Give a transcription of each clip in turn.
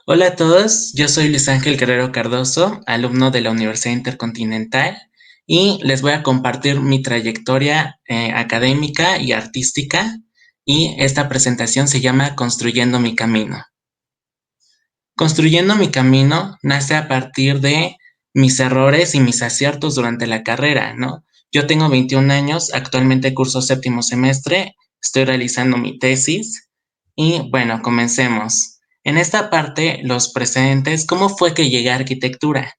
Hola a todos, yo soy Luis Ángel Guerrero Cardoso, alumno de la Universidad Intercontinental, y les voy a compartir mi trayectoria académica y artística, y esta presentación se llama Construyendo mi camino. Construyendo mi camino nace a partir de mis errores y mis aciertos durante la carrera, ¿no? Yo tengo 21 años, actualmente curso séptimo semestre, estoy realizando mi tesis y bueno, comencemos. En esta parte, los precedentes, ¿cómo fue que llegué a arquitectura?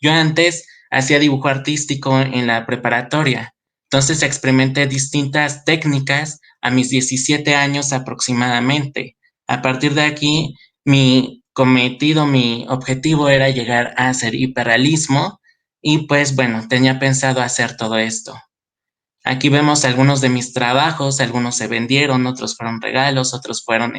Yo antes hacía dibujo artístico en la preparatoria, entonces experimenté distintas técnicas a mis 17 años aproximadamente. A partir de aquí, mi cometido, mi objetivo era llegar a hacer hiperrealismo y pues bueno, tenía pensado hacer todo esto. Aquí vemos algunos de mis trabajos, algunos se vendieron, otros fueron regalos, otros fueron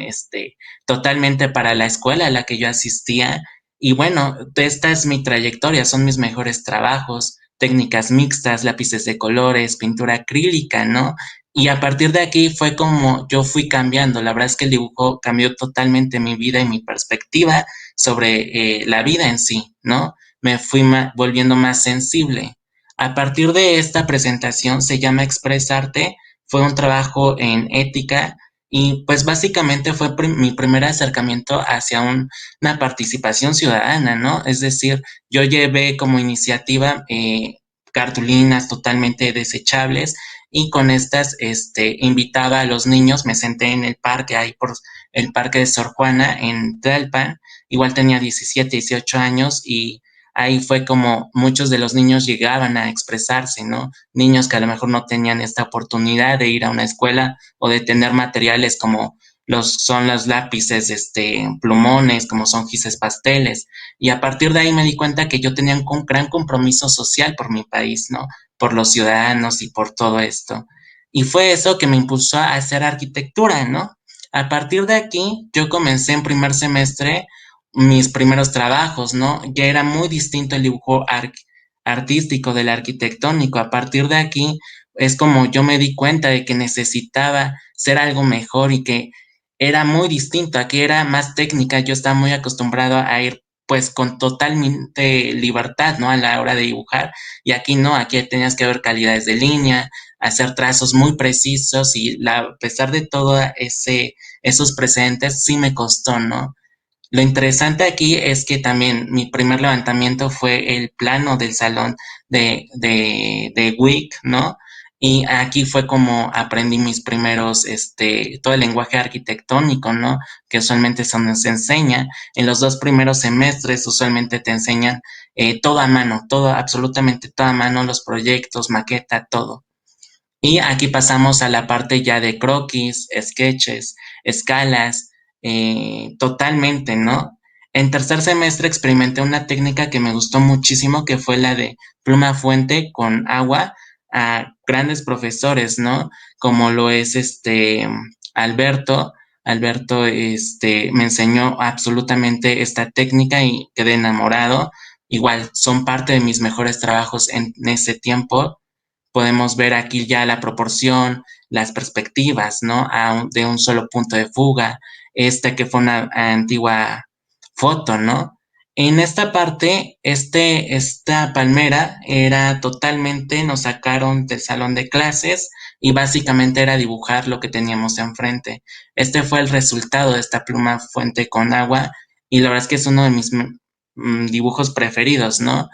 totalmente para la escuela a la que yo asistía. Y bueno, esta es mi trayectoria, son mis mejores trabajos, técnicas mixtas, lápices de colores, pintura acrílica, ¿no? Y a partir de aquí fue como yo fui cambiando. La verdad es que el dibujo cambió totalmente mi vida y mi perspectiva sobre la vida en sí, ¿no? Me fui volviendo más sensible. A partir de esta presentación se llama Expresarte, fue un trabajo en ética y pues básicamente fue mi primer acercamiento hacia una participación ciudadana, ¿no? Es decir, yo llevé como iniciativa cartulinas totalmente desechables y con estas invitaba a los niños, me senté en el parque, ahí por el parque de Sor Juana en Tlalpan, igual tenía 17, 18 años y ahí fue como muchos de los niños llegaban a expresarse, ¿no? Niños que a lo mejor no tenían esta oportunidad de ir a una escuela o de tener materiales como son los lápices, plumones, como son gises pasteles. Y a partir de ahí me di cuenta que yo tenía un gran compromiso social por mi país, ¿no? Por los ciudadanos y por todo esto. Y fue eso que me impulsó a hacer arquitectura, ¿no? A partir de aquí, yo comencé en primer semestre mis primeros trabajos, ¿no? Ya era muy distinto el dibujo artístico del arquitectónico. A partir de aquí es como yo me di cuenta de que necesitaba ser algo mejor y que era muy distinto, aquí era más técnica, yo estaba muy acostumbrado a ir pues con totalmente libertad, ¿no? A la hora de dibujar y aquí no, aquí tenías que ver calidades de línea, hacer trazos muy precisos y a pesar de todo esos precedentes sí me costó, ¿no? Lo interesante aquí es que también mi primer levantamiento fue el plano del salón de WIC, ¿no? Y aquí fue como aprendí mis primeros, todo el lenguaje arquitectónico, ¿no? Que usualmente eso nos enseña. En los dos primeros semestres usualmente te enseñan todo a mano, todo, absolutamente todo a mano, los proyectos, maqueta, todo. Y aquí pasamos a la parte ya de croquis, sketches, escalas, totalmente, ¿no? En tercer semestre experimenté una técnica que me gustó muchísimo, que fue la de pluma fuente con agua a grandes profesores, ¿no? Como lo es Alberto. Alberto, me enseñó absolutamente esta técnica y quedé enamorado. Igual, son parte de mis mejores trabajos en ese tiempo podemos ver aquí ya la proporción, las perspectivas, ¿no? De un solo punto de fuga, que fue una antigua foto, ¿no? En esta parte, esta palmera era totalmente, nos sacaron del salón de clases y básicamente era dibujar lo que teníamos enfrente. Este fue el resultado de esta pluma fuente con agua y la verdad es que es uno de mis dibujos preferidos, ¿no?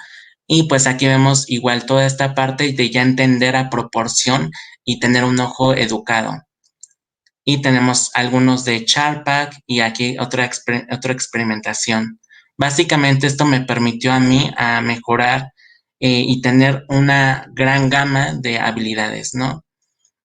Y pues aquí vemos igual toda esta parte de ya entender a proporción y tener un ojo educado. Y tenemos algunos de Charpak y aquí otra experimentación. Básicamente esto me permitió a mí a mejorar y tener una gran gama de habilidades, ¿no?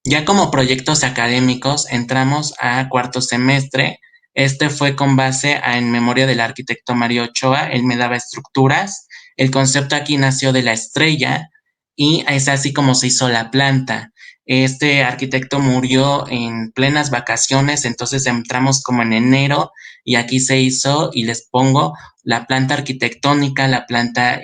Ya como proyectos académicos entramos a cuarto semestre. Este fue con base en memoria del arquitecto Mario Ochoa. Él me daba estructuras. El concepto aquí nació de la estrella y es así como se hizo la planta. Este arquitecto murió en plenas vacaciones, entonces entramos como en enero y aquí se hizo y les pongo la planta arquitectónica, la planta,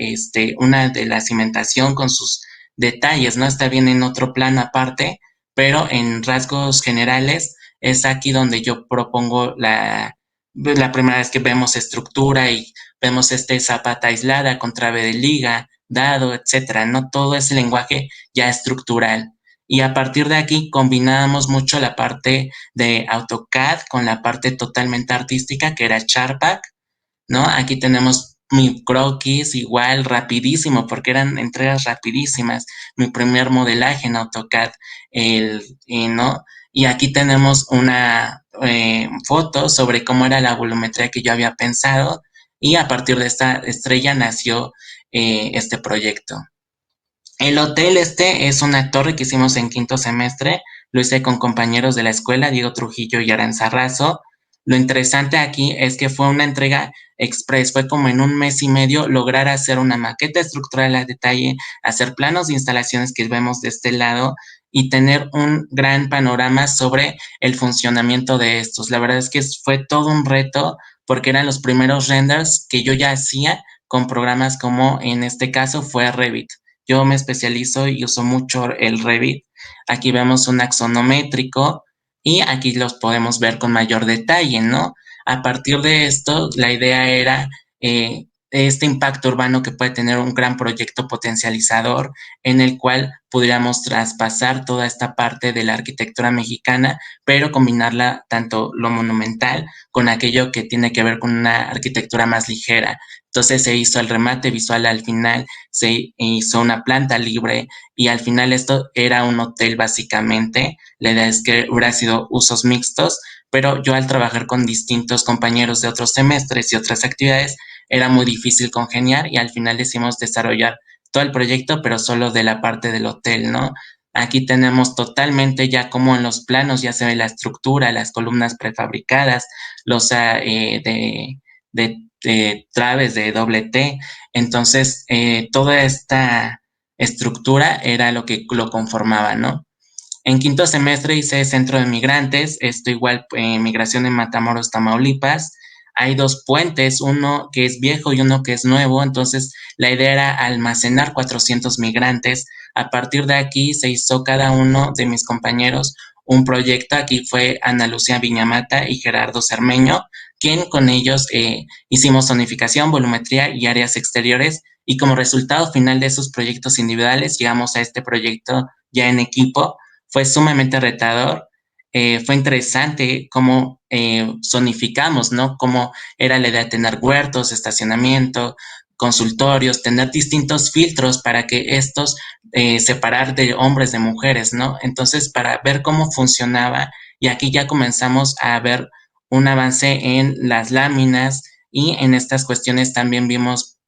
una de la cimentación con sus detalles, ¿no? Está bien en otro plano aparte, pero en rasgos generales es aquí donde yo propongo la primera vez que vemos estructura y vemos zapata aislada con trave de liga, dado, etcétera, ¿no? Todo ese lenguaje ya estructural. Y a partir de aquí combinábamos mucho la parte de AutoCAD con la parte totalmente artística que era Charpak, ¿no? Aquí tenemos mi croquis igual rapidísimo porque eran entregas rapidísimas, mi primer modelaje en AutoCAD, ¿no? Y aquí tenemos una foto sobre cómo era la volumetría que yo había pensado y a partir de esta estrella nació este proyecto. El hotel es una torre que hicimos en quinto semestre, lo hice con compañeros de la escuela, Diego Trujillo y Aranzarrazo. Lo interesante aquí es que fue una entrega express, fue como en un mes y medio lograr hacer una maqueta estructural a detalle, hacer planos de instalaciones que vemos de este lado y tener un gran panorama sobre el funcionamiento de estos. La verdad es que fue todo un reto porque eran los primeros renders que yo ya hacía con programas como en este caso fue Revit. Yo me especializo y uso mucho el Revit. Aquí vemos un axonométrico y aquí los podemos ver con mayor detalle, ¿no? A partir de esto, la idea era este impacto urbano que puede tener un gran proyecto potencializador en el cual pudiéramos traspasar toda esta parte de la arquitectura mexicana, pero combinarla tanto lo monumental con aquello que tiene que ver con una arquitectura más ligera. Entonces se hizo el remate visual al final, se hizo una planta libre y al final esto era un hotel básicamente. La idea es que hubiera sido usos mixtos, pero yo al trabajar con distintos compañeros de otros semestres y otras actividades era muy difícil congeniar y al final decidimos desarrollar todo el proyecto, pero solo de la parte del hotel, ¿no? Aquí tenemos totalmente ya como en los planos ya se ve la estructura, las columnas prefabricadas, los de traves de doble T. Entonces, toda esta estructura era lo que lo conformaba, ¿no? En quinto semestre hice Centro de Migrantes, esto igual migración en Matamoros, Tamaulipas. Hay dos puentes, uno que es viejo y uno que es nuevo, entonces la idea era almacenar 400 migrantes. A partir de aquí se hizo cada uno de mis compañeros un proyecto, aquí fue Ana Lucía Viñamata y Gerardo Cermeño, quien con ellos hicimos zonificación, volumetría y áreas exteriores y como resultado final de esos proyectos individuales llegamos a este proyecto ya en equipo. Fue sumamente retador, fue interesante cómo zonificamos, ¿no? Cómo era la idea de tener huertos, estacionamiento, consultorios, tener distintos filtros para que estos separar de hombres de mujeres, ¿no? Entonces, para ver cómo funcionaba, y aquí ya comenzamos a ver un avance en las láminas y en estas cuestiones también vimos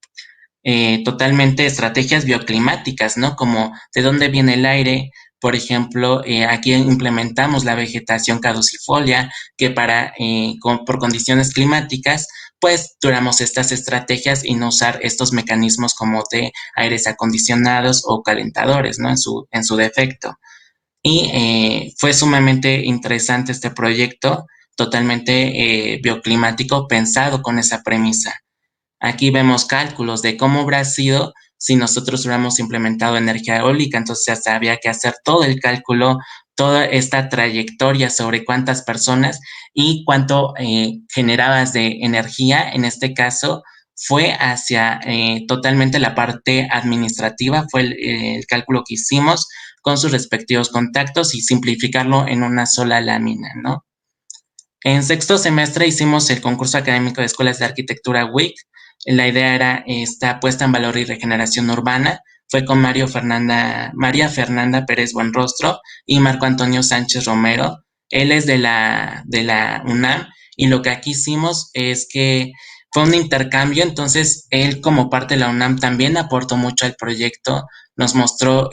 totalmente estrategias bioclimáticas, ¿no? Como de dónde viene el aire. Por ejemplo, aquí implementamos la vegetación caducifolia, que por condiciones climáticas, pues duramos estas estrategias y no usar estos mecanismos como de aires acondicionados o calentadores, ¿no? En su defecto. Y fue sumamente interesante este proyecto, totalmente bioclimático, pensado con esa premisa. Aquí vemos cálculos de cómo habrá sido si nosotros hubiéramos implementado energía eólica, entonces ya había que hacer todo el cálculo, toda esta trayectoria sobre cuántas personas y cuánto generabas de energía. En este caso fue hacia totalmente la parte administrativa, fue el cálculo que hicimos con sus respectivos contactos y simplificarlo en una sola lámina, ¿no? En sexto semestre hicimos el concurso académico de escuelas de arquitectura WIC. La idea era esta puesta en valor y regeneración urbana. Fue con María Fernanda Pérez Buenrostro y Marco Antonio Sánchez Romero. Él es de la UNAM y lo que aquí hicimos es que fue un intercambio, entonces él como parte de la UNAM también aportó mucho al proyecto, nos mostró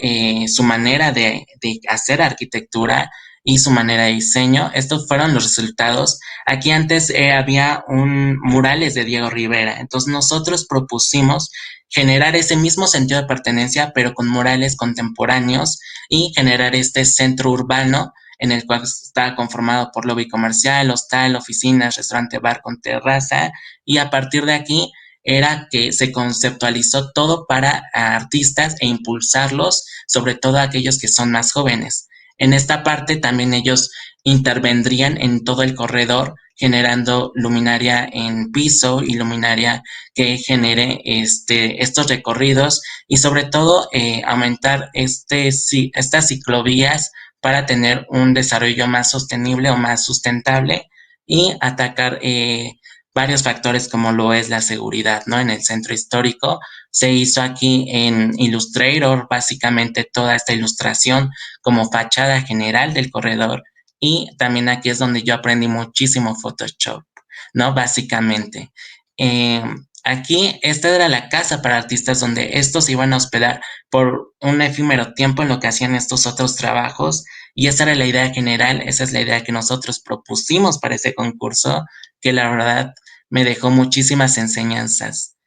su manera de hacer arquitectura y su manera de diseño. Estos fueron los resultados. Aquí antes había un murales de Diego Rivera, entonces nosotros propusimos generar ese mismo sentido de pertenencia, pero con murales contemporáneos y generar este centro urbano en el cual está conformado por lobby comercial, hostal, oficinas, restaurante, bar con terraza y a partir de aquí era que se conceptualizó todo para artistas e impulsarlos, sobre todo aquellos que son más jóvenes. En esta parte también ellos intervendrían en todo el corredor, generando luminaria en piso y luminaria que genere estos recorridos y sobre todo aumentar estas ciclovías para tener un desarrollo más sostenible o más sustentable y atacar varios factores como lo es la seguridad, ¿no? En el centro histórico se hizo aquí en Illustrator básicamente toda esta ilustración como fachada general del corredor y también aquí es donde yo aprendí muchísimo Photoshop, ¿no? Básicamente. Eh, Aquí esta era la casa para artistas donde estos se iban a hospedar por un efímero tiempo en lo que hacían estos otros trabajos y esa era la idea general, esa es la idea que nosotros propusimos para ese concurso, que la verdad me dejó muchísimas enseñanzas.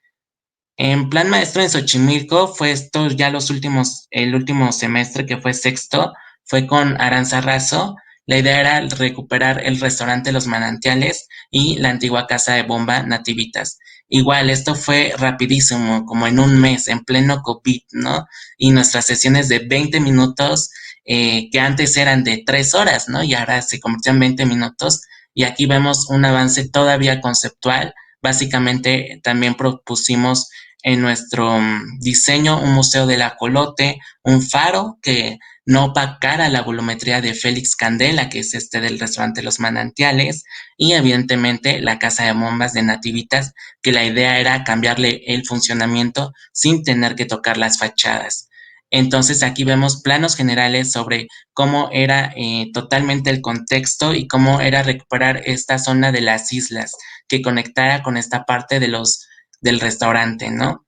En plan maestro en Xochimilco fue esto ya el último semestre que fue sexto, fue con Aranzazu. La idea era recuperar el restaurante Los Manantiales y la antigua casa de bomba Nativitas. Igual, esto fue rapidísimo, como en un mes, en pleno COVID, ¿no? Y nuestras sesiones de 20 minutos, que antes eran de 3 horas, ¿no? Y ahora se convirtió en 20 minutos. Y aquí vemos un avance todavía conceptual. Básicamente también propusimos en nuestro diseño un museo del ajolote, un faro que no opacara la volumetría de Félix Candela, que es este del restaurante Los Manantiales, y evidentemente la casa de bombas de Nativitas, que la idea era cambiarle el funcionamiento sin tener que tocar las fachadas. Entonces aquí vemos planos generales sobre cómo era totalmente el contexto y cómo era recuperar esta zona de las islas que conectara con esta parte del restaurante, ¿no?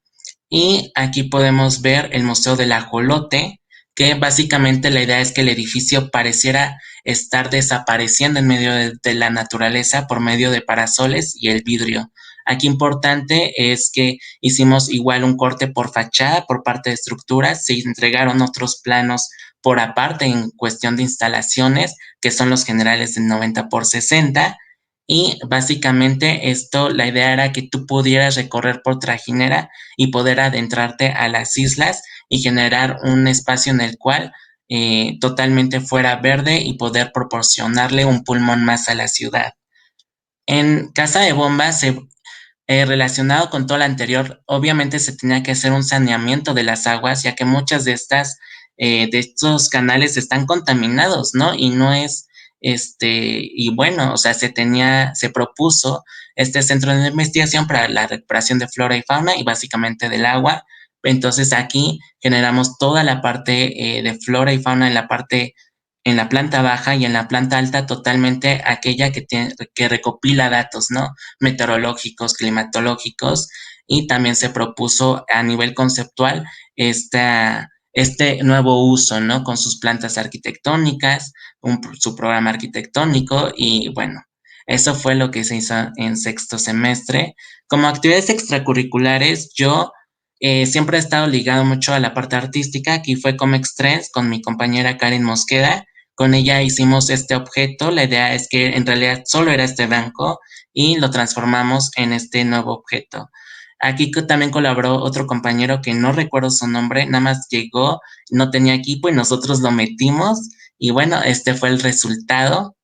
Y aquí podemos ver el Museo del Ajolote, que básicamente la idea es que el edificio pareciera estar desapareciendo en medio de la naturaleza por medio de parasoles y el vidrio. Aquí importante es que hicimos igual un corte por fachada, por parte de estructuras, se entregaron otros planos por aparte en cuestión de instalaciones, que son los generales del 90 por 60, y básicamente esto, la idea era que tú pudieras recorrer por trajinera y poder adentrarte a las islas y generar un espacio en el cual totalmente fuera verde y poder proporcionarle un pulmón más a la ciudad. En Casa de Bombas relacionado con todo lo anterior, obviamente se tenía que hacer un saneamiento de las aguas, ya que muchas de estos canales están contaminados, ¿no? Y no es, y bueno, o sea, se propuso este centro de investigación para la recuperación de flora y fauna y básicamente del agua. Entonces aquí generamos toda la parte de flora y fauna en la planta baja y en la planta alta totalmente aquella que recopila datos, ¿no? Meteorológicos, climatológicos, y también se propuso a nivel conceptual este nuevo uso, ¿no? Con sus plantas arquitectónicas, su programa arquitectónico y bueno, eso fue lo que se hizo en sexto semestre. Como actividades extracurriculares, yo siempre he estado ligado mucho a la parte artística. Aquí fue Comex Trends con mi compañera Karen Mosqueda. Con ella hicimos este objeto. La idea es que en realidad solo era este banco y lo transformamos en este nuevo objeto. Aquí también colaboró otro compañero que no recuerdo su nombre, nada más llegó, no tenía equipo y nosotros lo metimos y bueno, este fue el resultado.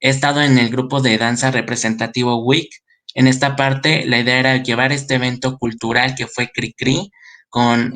He estado en el grupo de danza representativo WIC. En esta parte la idea era llevar este evento cultural que fue Cricri con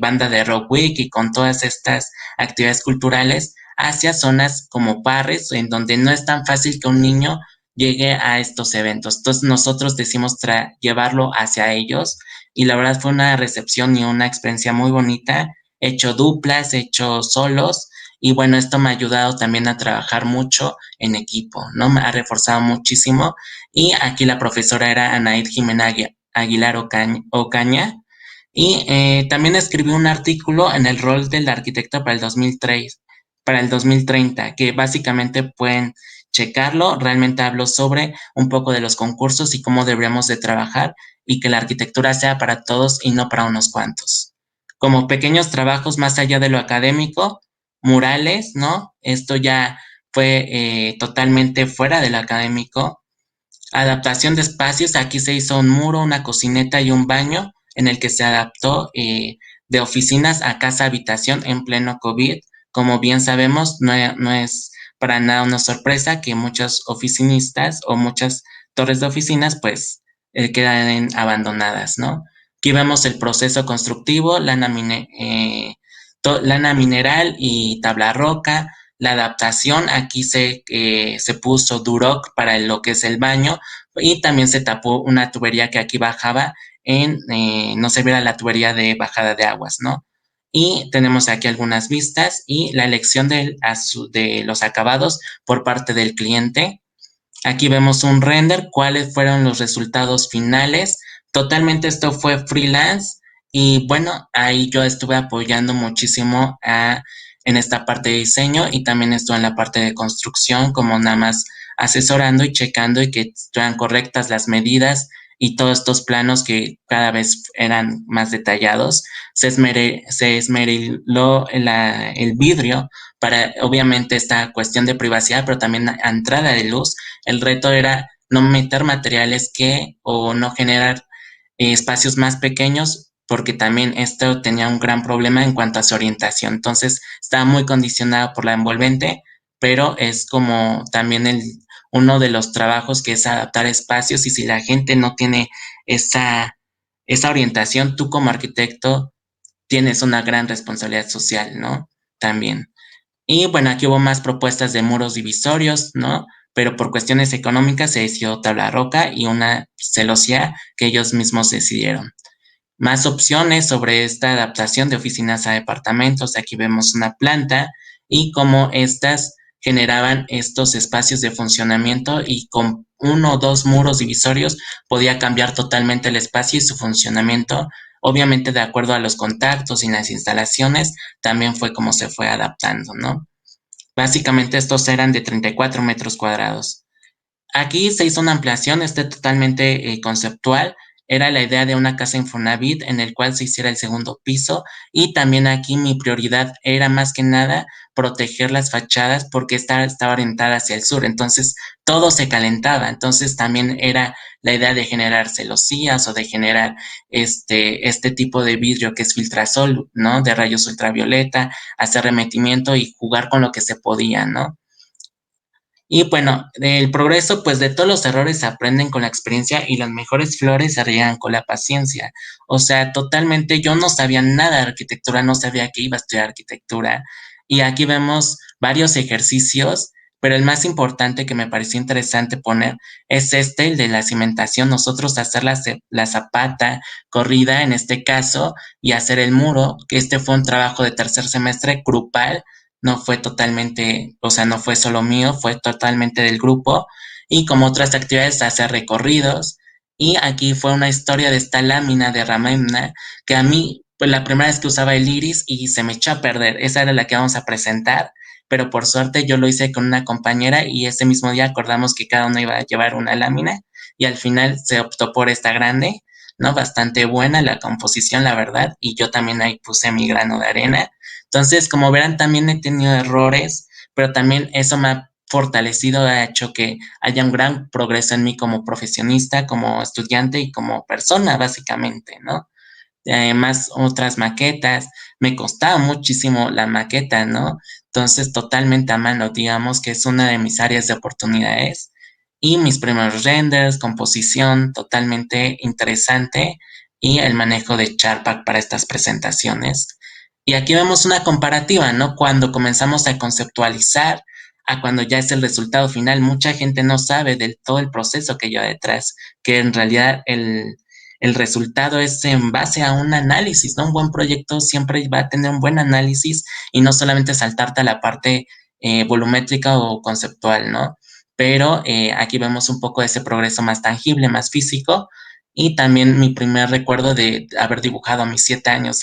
banda de rock WIC y con todas estas actividades culturales hacia zonas como Parres, en donde no es tan fácil que un niño llegue a estos eventos. Entonces nosotros decimos llevarlo hacia ellos y la verdad fue una recepción y una experiencia muy bonita. He hecho duplas, he hecho solos y bueno, esto me ha ayudado también a trabajar mucho en equipo, ¿no? Me ha reforzado muchísimo y aquí la profesora era Anaid Jimena Aguilar Ocaña y también escribí un artículo en el rol del arquitecto para el 2003, para el 2030, que básicamente pueden checarlo. Realmente hablo sobre un poco de los concursos y cómo deberíamos de trabajar y que la arquitectura sea para todos y no para unos cuantos. Como pequeños trabajos más allá de lo académico, murales, ¿no? Esto ya fue totalmente fuera de lo académico. Adaptación de espacios, aquí se hizo un muro, una cocineta y un baño en el que se adaptó de oficinas a casa habitación en pleno COVID como bien sabemos, no es para nada una sorpresa que muchos oficinistas o muchas torres de oficinas pues quedan abandonadas, ¿no? Aquí vemos el proceso constructivo, lana mineral y tabla roca. La adaptación, aquí se puso Duroc para lo que es el baño y también se tapó una tubería que aquí bajaba no se viera la tubería de bajada de aguas, ¿no? Y tenemos aquí algunas vistas y la elección de los acabados por parte del cliente. Aquí vemos un render, cuáles fueron los resultados finales. Totalmente esto fue freelance y bueno, ahí yo estuve apoyando muchísimo en esta parte de diseño y también estuve en la parte de construcción, como nada más asesorando y checando y que estuvieran correctas las medidas y todos estos planos que cada vez eran más detallados. Se esmeriló el vidrio para obviamente esta cuestión de privacidad, pero también entrada de luz. El reto era no meter materiales o no generar espacios más pequeños, porque también esto tenía un gran problema en cuanto a su orientación. Entonces, estaba muy condicionado por la envolvente, pero es como también uno de los trabajos que es adaptar espacios y si la gente no tiene esa, esa orientación, tú como arquitecto tienes una gran responsabilidad social, ¿no? También. Y bueno, aquí hubo más propuestas de muros divisorios, ¿no? Pero por cuestiones económicas se decidió tabla roca y una celosía que ellos mismos decidieron. Más opciones sobre esta adaptación de oficinas a departamentos. Aquí vemos una planta y cómo estas generaban estos espacios de funcionamiento y con uno o dos muros divisorios podía cambiar totalmente el espacio y su funcionamiento. Obviamente de acuerdo a los contactos y las instalaciones, también fue como se fue adaptando, ¿no? Básicamente estos eran de 34 metros cuadrados. Aquí se hizo una ampliación, totalmente conceptual. Era la idea de una casa Infonavit en el cual se hiciera el segundo piso y también aquí mi prioridad era más que nada proteger las fachadas porque esta estaba orientada hacia el sur, entonces todo se calentaba, entonces también era la idea de generar celosías o de generar este tipo de vidrio que es filtrasol, ¿no? De rayos ultravioleta, hacer remetimiento y jugar con lo que se podía, ¿no? Y bueno, del progreso, pues de todos los errores se aprenden con la experiencia y las mejores flores se riegan con la paciencia. O sea, totalmente yo no sabía nada de arquitectura, no sabía que iba a estudiar arquitectura. Y aquí vemos varios ejercicios, pero el más importante que me pareció interesante poner es el de la cimentación. Nosotros hacer la zapata corrida en este caso y hacer el muro, que este fue un trabajo de tercer semestre grupal no fue totalmente, o sea, no fue solo mío, fue totalmente del grupo y como otras actividades hacer recorridos y aquí fue una historia de esta lámina de Ramemna que a mí, pues la primera vez que usaba el iris y se me echó a perder, esa era la que vamos a presentar, pero por suerte yo lo hice con una compañera y ese mismo día acordamos que cada uno iba a llevar una lámina y al final se optó por esta grande, ¿no? Bastante buena la composición, la verdad, y yo también ahí puse mi grano de arena entonces, como verán, también he tenido errores, pero también eso me ha fortalecido, ha hecho que haya un gran progreso en mí como profesionista, como estudiante y como persona, básicamente, ¿no? Además, otras maquetas, me costaba muchísimo la maqueta, ¿no? Entonces, totalmente a mano, digamos que es una de mis áreas de oportunidades. Y mis primeros renders, composición, totalmente interesante, y el manejo de Charpack para estas presentaciones. Y aquí vemos una comparativa, ¿no? Cuando comenzamos a conceptualizar a cuando ya es el resultado final, mucha gente no sabe del todo el proceso que lleva detrás, que en realidad el resultado es en base a un análisis, ¿no? Un buen proyecto siempre va a tener un buen análisis y no solamente saltarte a la parte volumétrica o conceptual, ¿no? Pero aquí vemos un poco de ese progreso más tangible, más físico y también mi primer recuerdo de haber dibujado a mis 7 años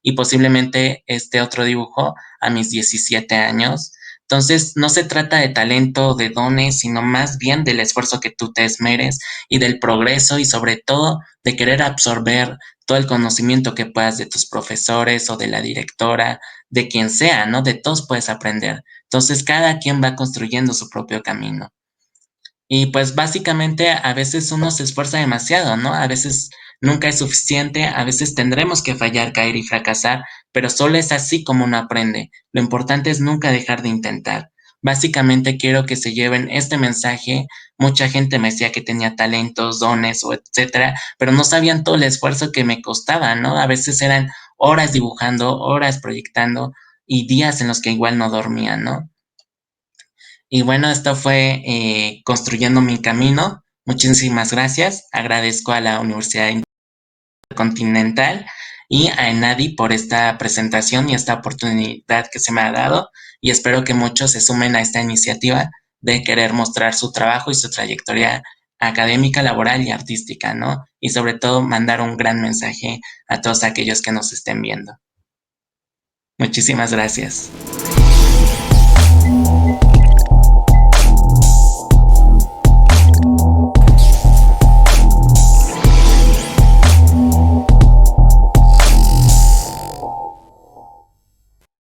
y posiblemente este otro dibujo a mis 17 años. Entonces, no se trata de talento, de dones, sino más bien del esfuerzo que tú te esmeres y del progreso y sobre todo de querer absorber todo el conocimiento que puedas de tus profesores o de la directora, de quien sea, ¿no? De todos puedes aprender. Entonces, cada quien va construyendo su propio camino. Y pues básicamente a veces uno se esfuerza demasiado, ¿no? A veces Nunca es suficiente, a veces tendremos que fallar, caer y fracasar, pero solo es así como uno aprende. Lo importante es nunca dejar de intentar. Básicamente quiero que se lleven este mensaje. Mucha gente me decía que tenía talentos, dones o etcétera, pero no sabían todo el esfuerzo que me costaba, ¿no? A veces eran horas dibujando, horas proyectando y días en los que igual no dormía, ¿no? Y bueno, esto fue construyendo mi camino. Muchísimas gracias. Agradezco a la Universidad Intercontinental y a Enadi por esta presentación y esta oportunidad que se me ha dado. Y espero que muchos se sumen a esta iniciativa de querer mostrar su trabajo y su trayectoria académica, laboral y artística, ¿no? Y sobre todo mandar un gran mensaje a todos aquellos que nos estén viendo. Muchísimas gracias.